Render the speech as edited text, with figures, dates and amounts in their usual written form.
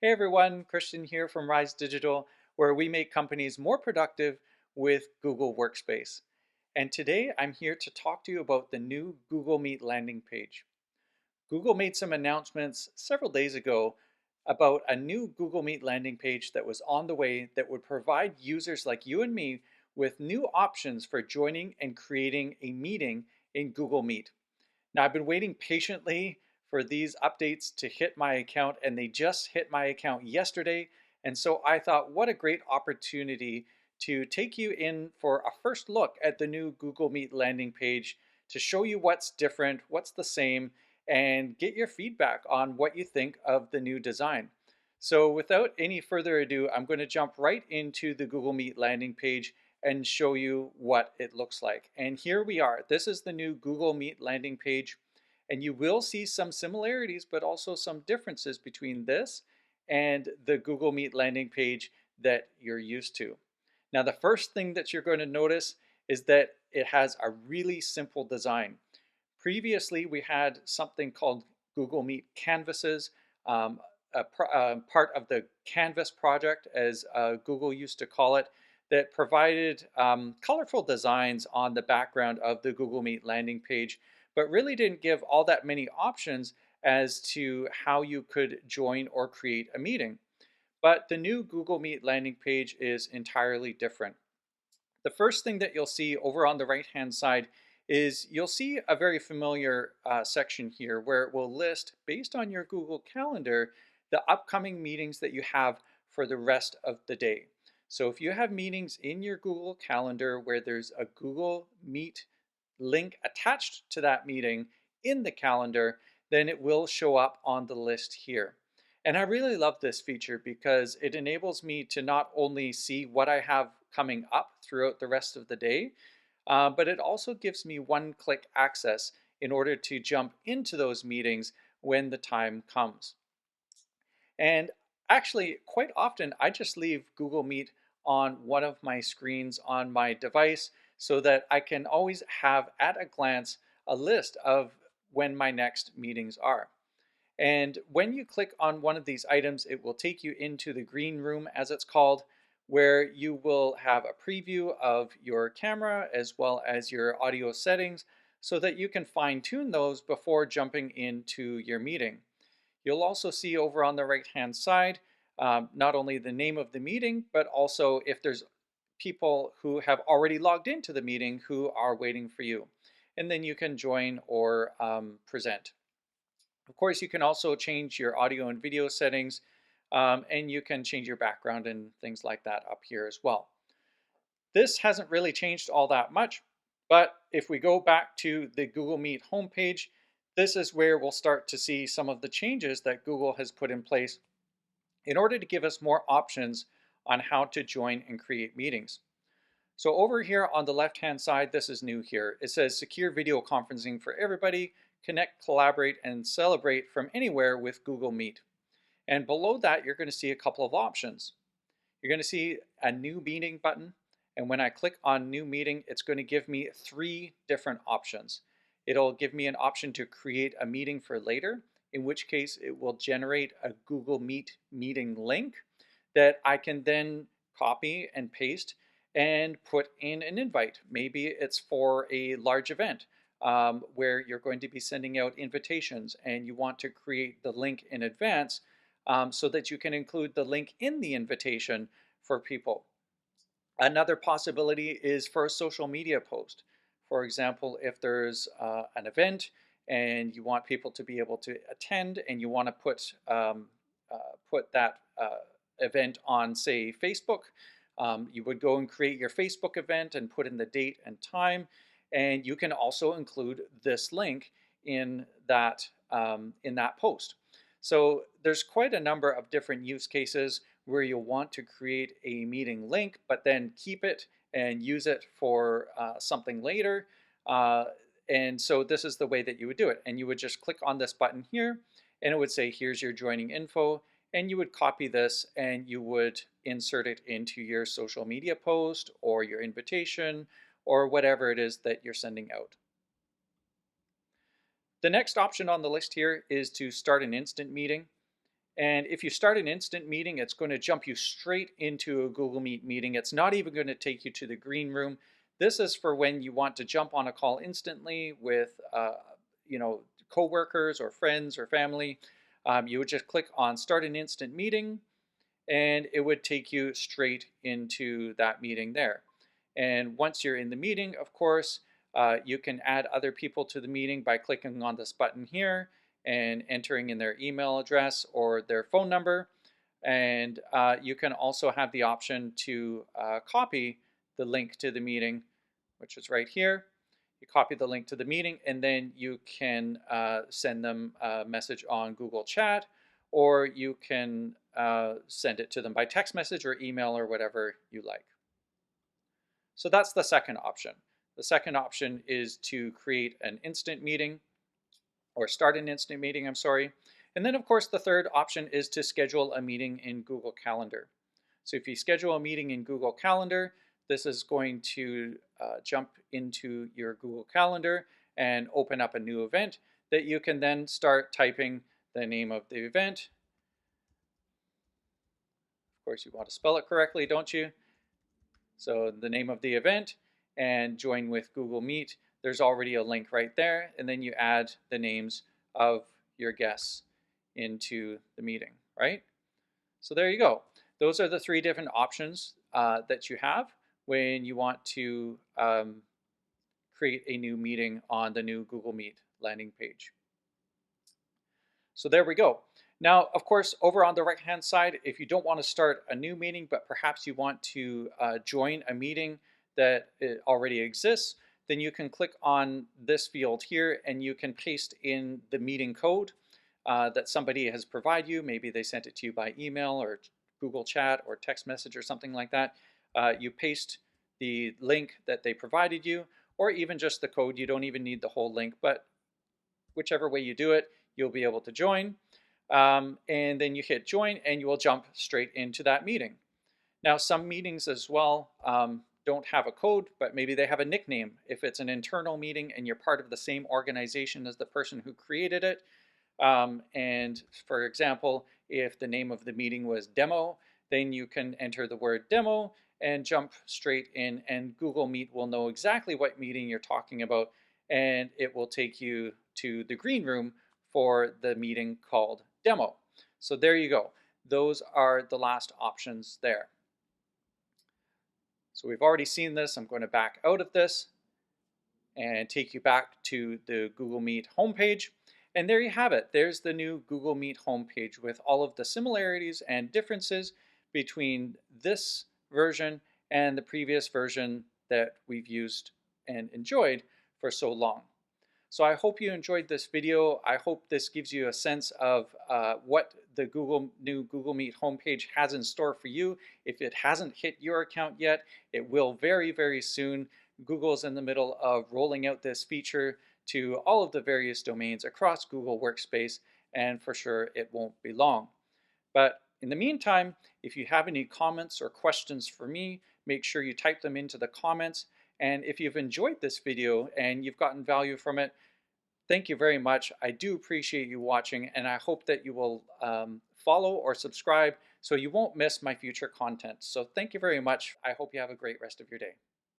Hey everyone, Christian here from Rise Digital, where we make companies more productive with Google Workspace. And today I'm here to talk to you about the new Google Meet landing page. Google made some announcements several days ago about a new Google Meet landing page that was on the way that would provide users like you and me with new options for joining and creating a meeting in Google Meet. Now, I've been waiting patiently for these updates to hit my account, and they just hit my account yesterday. And so I thought, what a great opportunity to take you in for a first look at the new Google Meet landing page to show you what's different, what's the same, and get your feedback on what you think of the new design. So without any further ado, I'm going to jump right into the Google Meet landing page and show you what it looks like. And here we are. This is the new Google Meet landing page. And you will see some similarities, but also some differences between this and the Google Meet landing page that you're used to. Now, the first thing that you're going to notice is that it has a really simple design. Previously, we had something called Google Meet Canvases, part of the Canvas project, as Google used to call it, that provided colorful designs on the background of the Google Meet landing page, but really didn't give all that many options as to how you could join or create a meeting. But the new Google Meet landing page is entirely different. The first thing that you'll see over on the right-hand side is you'll see a very familiar section here where it will list, based on your Google Calendar, the upcoming meetings that you have for the rest of the day. So if you have meetings in your Google Calendar where there's a Google Meet link attached to that meeting in the calendar, then it will show up on the list here. And I really love this feature because it enables me to not only see what I have coming up throughout the rest of the day, but it also gives me one-click access in order to jump into those meetings when the time comes. And actually, quite often, I just leave Google Meet on one of my screens on my device so that I can always have at a glance a list of when my next meetings are. And when you click on one of these items, it will take you into the green room, as it's called, where you will have a preview of your camera as well as your audio settings so that you can fine tune those before jumping into your meeting. You'll also see over on the right-hand side, not only the name of the meeting, but also if there's people who have already logged into the meeting who are waiting for you. And then you can join or present. Of course, you can also change your audio and video settings, and you can change your background and things like that up here as well. This hasn't really changed all that much, but if we go back to the Google Meet homepage, this is where we'll start to see some of the changes that Google has put in place in order to give us more options on how to join and create meetings. So over here on the left-hand side, this is new here. It says secure video conferencing for everybody, connect, collaborate, and celebrate from anywhere with Google Meet. And below that, you're going to see a couple of options. You're going to see a new meeting button. And when I click on new meeting, it's going to give me three different options. It'll give me an option to create a meeting for later, in which case it will generate a Google Meet meeting link that I can then copy and paste and put in an invite. Maybe it's for a large event where you're going to be sending out invitations and you want to create the link in advance so that you can include the link in the invitation for people. Another possibility is for a social media post. For example, if there's an event and you want people to be able to attend and you want to put that event on, say, Facebook, you would go and create your Facebook event and put in the date and time, and you can also include this link in that post. So there's quite a number of different use cases where you'll want to create a meeting link, but then keep it and use it for something later. And so this is the way that you would do it. And you would just click on this button here, and it would say, here's your joining info. And you would copy this and you would insert it into your social media post or your invitation or whatever it is that you're sending out. The next option on the list here is to start an instant meeting. And if you start an instant meeting, it's going to jump you straight into a Google Meet meeting. It's not even going to take you to the green room. This is for when you want to jump on a call instantly with, you know, coworkers or friends or family. You would just click on Start an Instant Meeting, and it would take you straight into that meeting there. And once you're in the meeting, of course, you can add other people to the meeting by clicking on this button here and entering in their email address or their phone number. And you can also have the option to copy the link to the meeting, which is right here. You copy the link to the meeting, and then you can send them a message on Google Chat, or you can send it to them by text message or email or whatever you like. So that's the second option. The second option is to create an instant meeting, or start an instant meeting, I'm sorry. And then of course the third option is to schedule a meeting in Google Calendar. So if you schedule a meeting in Google Calendar, this is going to jump into your Google Calendar and open up a new event that you can then start typing the name of the event. Of course, you want to spell it correctly, don't you? So the name of the event and join with Google Meet. There's already a link right there, and then you add the names of your guests into the meeting, right? So there you go. Those are the three different options that you have when you want to create a new meeting on the new Google Meet landing page. So there we go. Now, of course, over on the right-hand side, if you don't want to start a new meeting, but perhaps you want to join a meeting that already exists, then you can click on this field here and you can paste in the meeting code that somebody has provided you. Maybe they sent it to you by email or Google Chat or text message or something like that. You paste the link that they provided you, or even just the code. You don't even need the whole link, but whichever way you do it, you'll be able to join. And then you hit join and you will jump straight into that meeting. Now, some meetings as well don't have a code, but maybe they have a nickname. If it's an internal meeting and you're part of the same organization as the person who created it, and for example, if the name of the meeting was demo, then you can enter the word demo and jump straight in, and Google Meet will know exactly what meeting you're talking about, and it will take you to the green room for the meeting called demo. So there you go. Those are the last options there. So we've already seen this. I'm going to back out of this and take you back to the Google Meet homepage. And there you have it. There's the new Google Meet homepage with all of the similarities and differences between this version and the previous version that we've used and enjoyed for so long. So I hope you enjoyed this video. I hope this gives you a sense of what the new Google Meet homepage has in store for you. If it hasn't hit your account yet, it will very, very soon. Google's in the middle of rolling out this feature to all of the various domains across Google Workspace, and for sure it won't be long. But in the meantime, if you have any comments or questions for me, make sure you type them into the comments. And if you've enjoyed this video and you've gotten value from it, thank you very much. I do appreciate you watching, and I hope that you will follow or subscribe so you won't miss my future content. So thank you very much. I hope you have a great rest of your day.